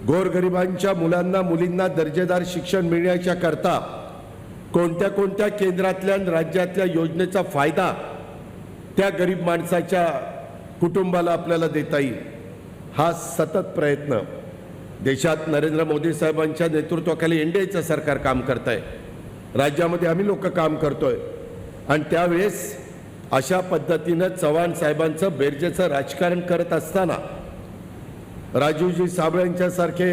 गोरगरिबांच्या मुलांना मुलींना दर्जेदार शिक्षण मिळण्याच्या करता कोणत्या कोणत्या केंद्रातल्या आणि राज्यातल्या योजनेचा फायदा त्या गरीब माणसाच्या कुटुंबाला आपल्याला देता येईल, हा सतत प्रयत्न देशात नरेंद्र मोदी साहेबांच्या नेतृत्वाखाली एनडीएचं सरकार काम करत आहे, राज्यामध्ये आम्ही लोक काम करतोय. आणि त्यावेळेस अशा पद्धतीनं चव्हाण साहेबांचं बेरजेचं राजकारण करत असताना राजूजी साबळेंच्यासारखे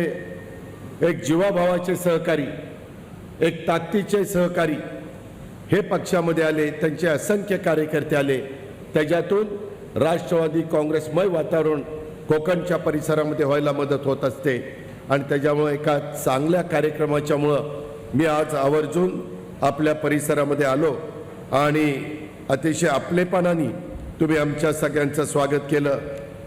एक जीवाभावाचे सहकारी, एक ताकदीचे सहकारी हे पक्षामध्ये आले, त्यांचे असंख्य कार्यकर्ते आले. त्याच्यातून राष्ट्रवादी काँग्रेसमय वातावरण कोकणच्या परिसरामध्ये व्हायला मदत होत असते. आणि त्याच्यामुळे एका चांगल्या कार्यक्रमाच्यामुळं मी आज आवर्जून आपल्या परिसरामध्ये आलो आणि अतिशय आपलेपणाने तुम्ही आमच्या सगळ्यांचं स्वागत केलं,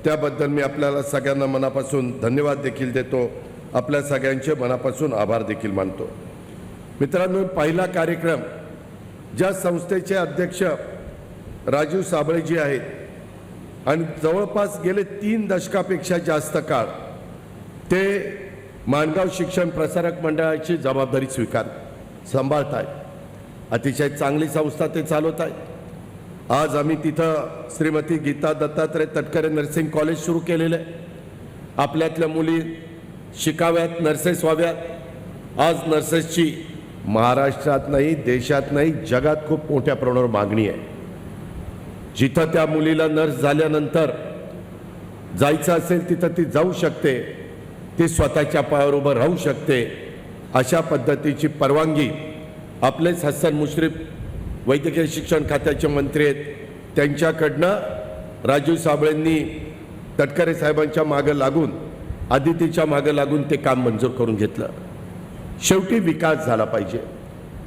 त्याबद्दल मी आपल्याला सगळ्यांना मनापासून धन्यवाद देखील देतो, आपल्या सगळ्यांचे मनापासून आभार देखील मानतो. मित्रांनो, पहिला कार्यक्रम ज्या संस्थेचे अध्यक्ष राजू साबळेजी आहेत आणि जवळपास गेले 3 दशकापेक्षा जास्त काळ ते माणगाव शिक्षण प्रसारक मंडळाची जबाबदारी सांभाळत आहेत. अतिशय चांगली संस्था ते चालवत आहेत. आज आम्ही तिथं श्रीमती गीता दत्तात्रय तटकरे नर्सिंग कॉलेज सुरू केलेलं आहे. आपल्यातल्या मुली शिकाव्यात, नर्सेस व्हाव्यात. आज नर्सेसची महाराष्ट्रात नाही, देशात नाही, जगात खूप मोठ्या प्रमाणावर मागणी आहे. जिथं त्या मुलीला नर्स झाल्यानंतर जायचं असेल तिथं ती जाऊ शकते, ती स्वतःच्या पायावर उभं राहू शकते. अशा पद्धतीची परवानगी आपलेच हसन मुश्रीफ वैद्यकीय शिक्षण खात्याचे मंत्री आहेत, त्यांच्याकडनं राजू साबळेंनी तटकरे साहेबांच्या मागं लागून, आदितीच्या मागं लागून ते काम मंजूर करून घेतलं. शेवटी विकास झाला पाहिजे,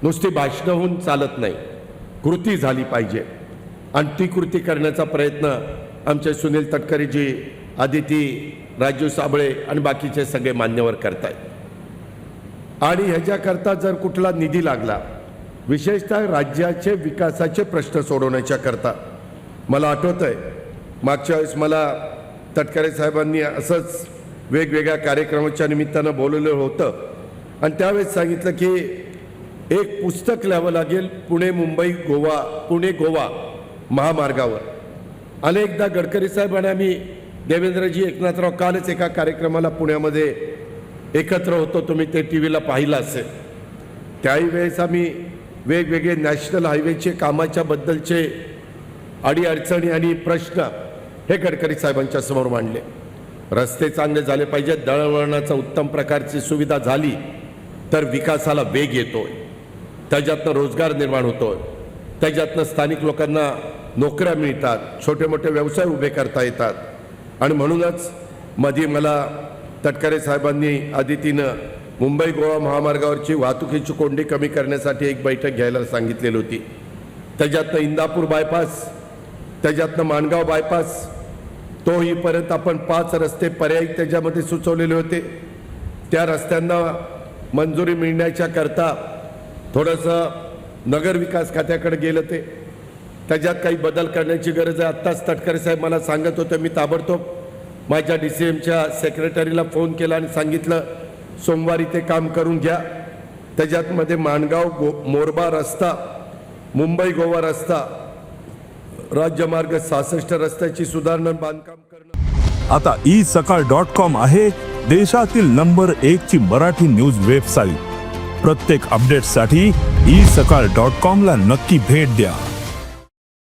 नुसती भाषणं होऊन चालत नाही, कृती झाली पाहिजे. आणि ती कृती करण्याचा प्रयत्न आमचे सुनील तटकरेजी, आदिती, राजू साबळे आणि बाकीचे सगळे मान्यवर करतायत. आणि ह्याच्याकरता जर कुठला निधी लागला, विशेषतः राज्याचे विकासाचे प्रश्न सोडवण्याच्या करता, मला आठवतं आहे मागच्या वेळेस मला तटकरे साहेबांनी असंच वेगवेगळ्या कार्यक्रमाच्या निमित्तानं बोलवलं होतं आणि त्यावेळेस सांगितलं की एक पुस्तक लिहावं लागेल पुणे मुंबई गोवा, पुणे गोवा महामार्गावर. अनेकदा गडकरी साहेब आणि आम्ही देवेंद्रजी एकनाथराव कालच एका कार्यक्रमाला पुण्यामध्ये एकत्र होतो, तुम्ही ते टीव्हीला पाहिलं असेल. त्याही वेळेस आम्ही वेगवेगळे नॅशनल हायवेचे कामाच्या बद्दलचे अडीअडचणी आणि प्रश्न हे गडकरी साहेबांच्या समोर मांडले. रस्ते चांगले झाले पाहिजेत, दळणवळणाचा उत्तम प्रकारची सुविधा झाली तर विकासाला वेग येतोय, त्याच्यातनं रोजगार निर्माण होतोय, त्याच्यातनं स्थानिक लोकांना नोकऱ्या मिळतात, छोटे मोठे व्यवसाय उभे करता येतात. आणि म्हणूनच मध्ये मला तटकरे साहेबांनी आदितीनं मुंबई गोवा महामार्गावरची वाहतुकीची कोंडी कमी करण्यासाठी एक बैठक घ्यायला सांगितलेली होती. त्याच्यातनं इंदापूर बायपास, त्याच्यातनं माणगाव बायपास, तो हीपर्यंत आपण 5 रस्ते पर्यायी त्याच्यामध्ये सुचवलेले होते. त्या रस्त्यांना मंजुरी मिळण्याच्या करता थोडंसं नगर विकास खात्याकडे गेलं, ते त्याच्यात काही बदल करण्याची गरज आहे. आत्ताच तटकरे साहेब मला सांगत होते, मी ताबडतोब माझ्या DCMच्या सेक्रेटरीला फोन केला आणि सांगितलं सोमवारी ते काम करून घ्या. त्याच्यातमध्ये माणगाव मोरबा रस्ता, मुंबई गोवा रस्ता, राज्यमार्ग 66 रस्त्याची सुधारणा बांधकाम करणं. आता isakal.com आहे देशातील नंबर 1 ची मराठी न्यूज वेबसाईट. प्रत्येक अपडेटसाठी isakal.com ला नक्की भेट द्या.